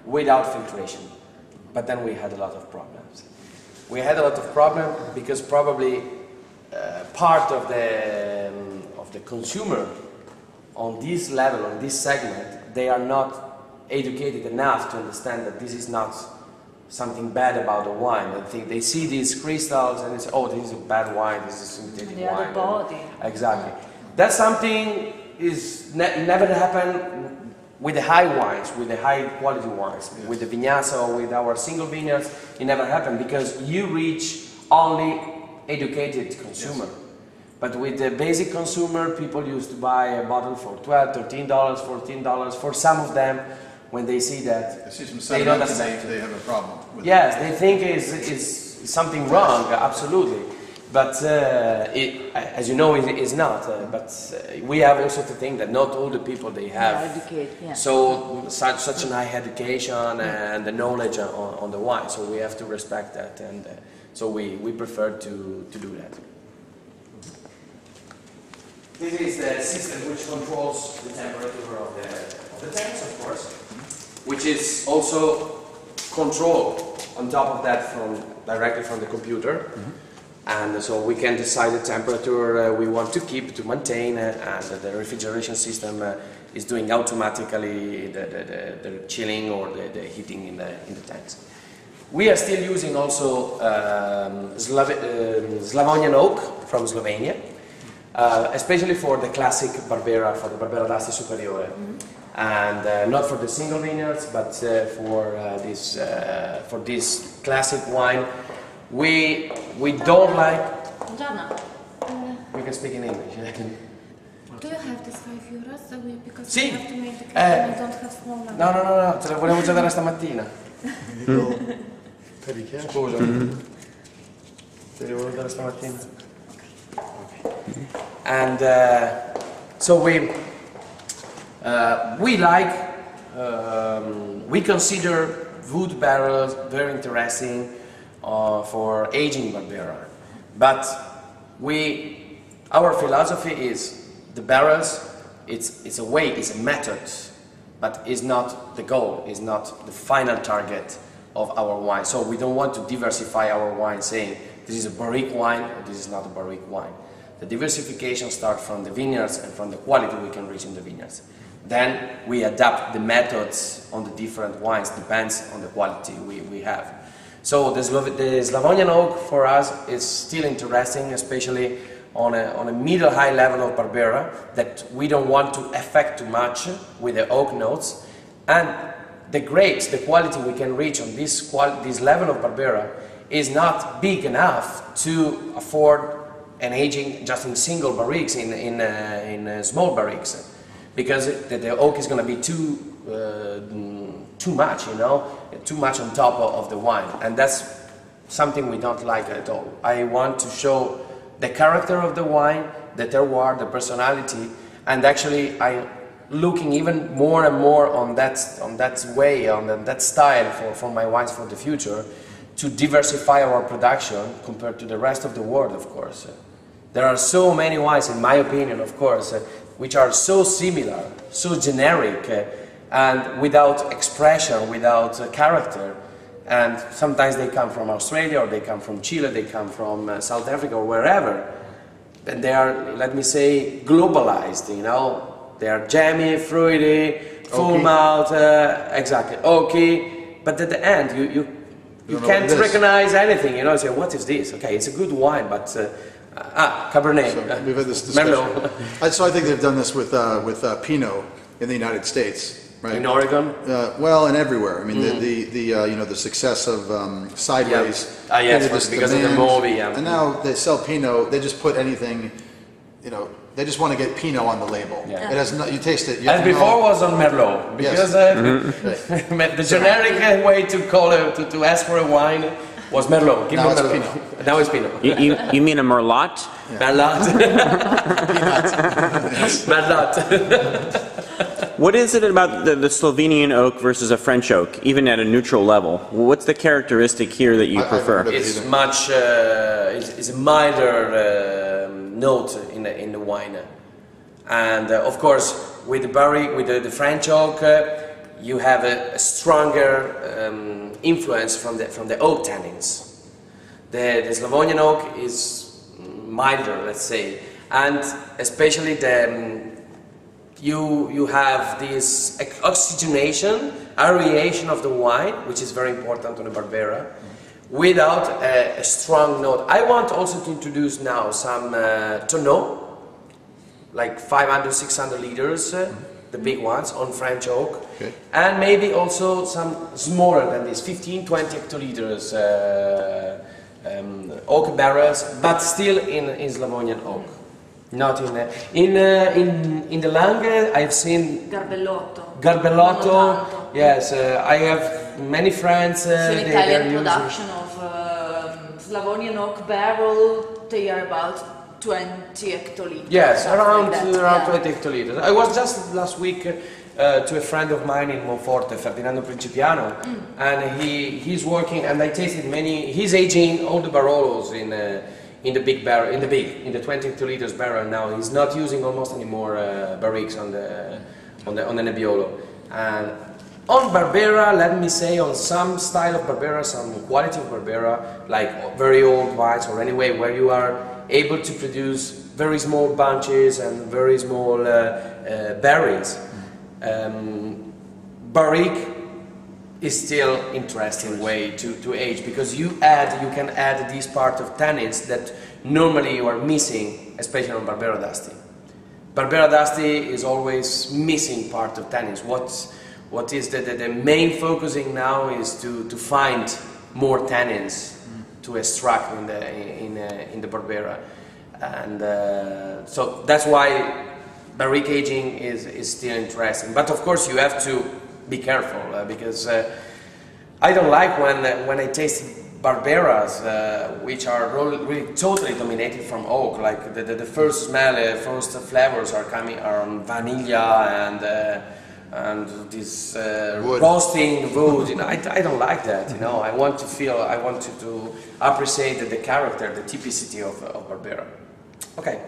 without filtration. But then we had a lot of problems. We had a lot of problems because probably part of the consumer on this level, on this segment, they are not educated enough to understand that this is not something bad about the wine. I think they see these crystals and they say, oh, this is a bad wine, this is synthetic wine. The body. Exactly. That's something is never happened with the high wines, with the high quality wines, yes. With the Vignazza or with our single vineyards. It never happened because you reach only educated consumer. Yes. But with the basic consumer, people used to buy a bottle for $12, $13, $14. For some of them, when they see that, they don't accept it. They have a problem with yes, they think it's something wrong, absolutely. But as you know, it is not. But we have also to think that not all the people they have so such an high education and the knowledge on the wine. So we have to respect that, and so we prefer to do that. This is the system which controls the temperature of the tanks, of course, which is also controlled on top of that directly from the computer. And so we can decide the temperature we want to keep, to maintain, and the refrigeration system is doing automatically the chilling or the heating in the tanks. We are still using also Slavonian oak from Slovenia, especially for the classic Barbera, for the Barbera d'Asti Superiore. And not for the single vineyards, but for this classic wine. We don't like... We can speak in English. Do you have this €5? Because sì. we have to make the cake and I don't have small number. No, te la volevo già dare stamattina. Scusa. Te la volevo dare stamattina. Okay. And so we like, we consider wood barrels very interesting for aging Barbera, but our philosophy is the barrels. It's a way, it's a method, but it's not the goal. It's not the final target of our wine. So we don't want to diversify our wine, saying this is a barrique wine or this is not a barrique wine. The diversification starts from the vineyards and from the quality we can reach in the vineyards. Then we adapt the methods on the different wines, depends on the quality we have. So the Slavonian oak for us is still interesting, especially on a middle-high level of Barbera, that we don't want to affect too much with the oak notes. And the grapes, the quality we can reach on this level of Barbera is not big enough to afford an aging just in single barriques, in small barriques, because the oak is going to be too much, you know, too much on top of the wine, and that's something we don't like at all. I want to show the character of the wine, the terroir, the personality, and actually I'm looking even more and more on that way, on that style for my wines for the future, to diversify our production compared to the rest of the world, of course. There are so many wines, in my opinion, of course, which are so similar, so generic, and without expression, without character. And sometimes they come from Australia, or they come from Chile, they come from South Africa, or wherever. And they are, let me say, globalized, you know. They are jammy, fruity, full mouth, exactly, oaky. But at the end, you can't recognize anything, you know. You say, what is this? Okay, it's a good wine, but Cabernet. So we've had this discussion. Merlot. So I think they've done this with Pinot in the United States. Right. In Oregon? Well, and everywhere. I mean, the success of Sideways. Yeah. Yes, because of the movie. And now they sell Pinot. They just put anything, you know. They just want to get Pinot on the label. Yeah. It has no, you taste it. You and before was on Merlot, because the generic way to call it, to ask for a wine was Merlot. Give me Merlot. Pinot. Now it's Pinot. You mean a Merlot? Yeah. Merlot. Merlot. What is it about the Slovenian oak versus a French oak, even at a neutral level? What's the characteristic here that you prefer? It's much, it's a milder note in the wine, and of course with the French oak, you have a stronger influence from the oak tannins. The Slavonian oak is milder, let's say, and especially you have this oxygenation, aeration of the wine, which is very important on a Barbera, without a strong note. I want also to introduce now some tonneaux, like 500, 600 liters, the big ones on French oak, and maybe also some smaller than this, 15, 20 hectoliters oak barrels, but still in Slavonian oak. Not in the Langhe. I've seen Garbellotto. Yes, I have many friends. So Italian production of Slavonian oak barrel. They are about 20 hectoliters. Yes, around 20 hectoliters. I was just last week to a friend of mine in Monforte, Ferdinando Principiano, and he's working, and I tasted many. He's aging all the Barolos in the big barrel, in the 20 hectoliters barrel now. He's not using almost any more barriques on the Nebbiolo. And on Barbera, let me say, on some style of Barbera, some quality of Barbera, like very old wines, or anyway where you are able to produce very small bunches and very small berries, barrique is still interesting way to age, because you can add this part of tannins that normally you are missing, especially on Barbera d'Asti. Barbera d'Asti is always missing part of tannins. What is the main focusing now is to find more tannins to extract in the Barbera, and so that's why barrique aging is still interesting. But of course you have to be careful, because I don't like when I taste Barberas which are really totally dominated from oak. Like the first smell, first flavors are on vanilla and this roasting wood. You know, I don't like that. You know, I want to appreciate the character, the typicity of Barbera. Okay.